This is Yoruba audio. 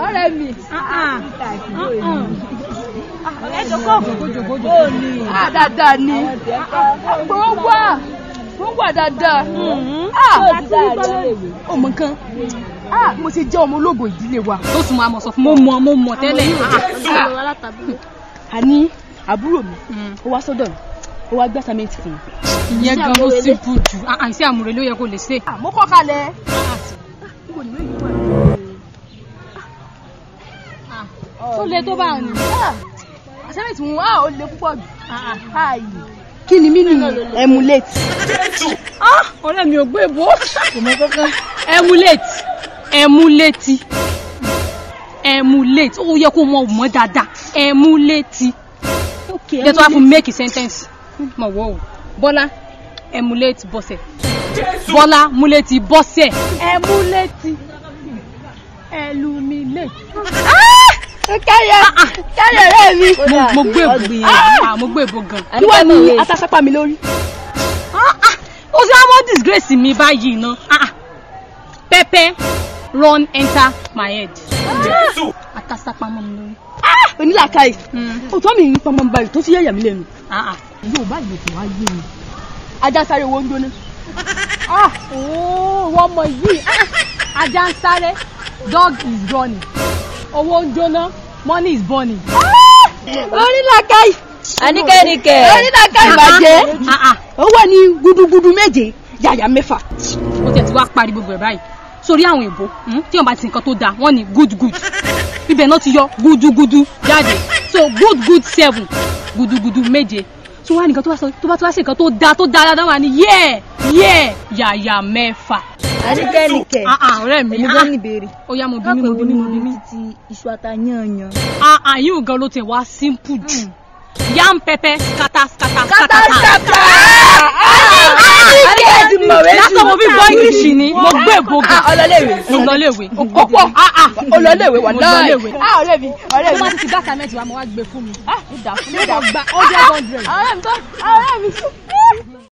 ọ̀rẹ́ mi. ẹ jókòó. Dáadáa ni. Wọ́n wà dáadáa. Ọmọ kan. Mo ṣe jẹ́ ọmọ ológo ìdílé wa. Tó sùn máa mọ̀ sọ fún mo mọ̀ tẹ́lẹ̀. Àní àbúrò mi ó wá sọ́dọ̀ mi ó wá gbé assignment fún mi. Ìyẹn gan ló simple jù. Iṣẹ́ àmúre ló yẹ kó lè ṣe. Mo kọ́ kalẹ̀. Tó le tó bá ní. Assignment wọn ó le púpọ̀ jù. Kí ni mí ní emulate? Ọ̀rẹ́ mi ò gbé ìbò. Emulate. Ó yẹ kó mọ̀ dáadáa. Emulate. Okay. Let us make a sentence. Mo wo. Bọ́lá emulate Bọ́sẹ̀. Bọ́lá mulate Bọ́sẹ̀. Emulate. Illuminate. Káyọ̀ rẹ̀ mi. Mo gbé ìbò gan. Kí wá ní atasapa mi lórí? Ó sì á mọ́ disgrace mi báyìí ná. Pepper run enter my head. Atasapa mọ́ mi lórí. Onílàkàyè. Òtọ́ mi ń pọnmọ́ báyìí tó ti yẹ̀yà mi lẹ́nu. Yóò bá ìlú tó wá yé mi. Ajá sáré owó ń jóná. Wọ́n mọ̀ yìí. Ajá ń sáré. Dog is running. Owó ń jóná. Money is burning. Onílàkàyè. Àníkẹ́níkẹ́. Onílàkàyè bàjẹ́. Ó wà ní gudugudu méje yàyà mẹ́fà. Ó tiẹ̀ ti wá parí gbogbo ẹ̀ báyìí. Sórí àwọn èbó tí wọ́n bá ti nǹkan tó dáa wọ́n ní good. Ibẹ̀ náà ti yọ gudugudu jáde. So good 7 gudugudu méje. So wá nìkan tó bá tó wá ṣe nǹkan tó dáa dáadáa wà ní yàyà mẹ́fà. Àníkẹ́níkẹ́. Ọ̀rẹ́ mi. Mo gbọ́ ní ìbéèrè. Ó yá mo bí mi. Títí iṣu ata yán. Yóò gan ló ti wá simple jù. Yam pepper scatter. Lásán mo fi gbọ́ English ni mo gbé ìbò gan. Ọlọ́léèwé. Ọ̀pọ̀. Olọ́léèwé wà láì. Ọ̀rẹ́ mi. Tó bá ti bá sàmẹ́tì wa mo wá gbé fún mi. Ó dà fún mi. Ó gba 100. Ọ̀rẹ́ mi.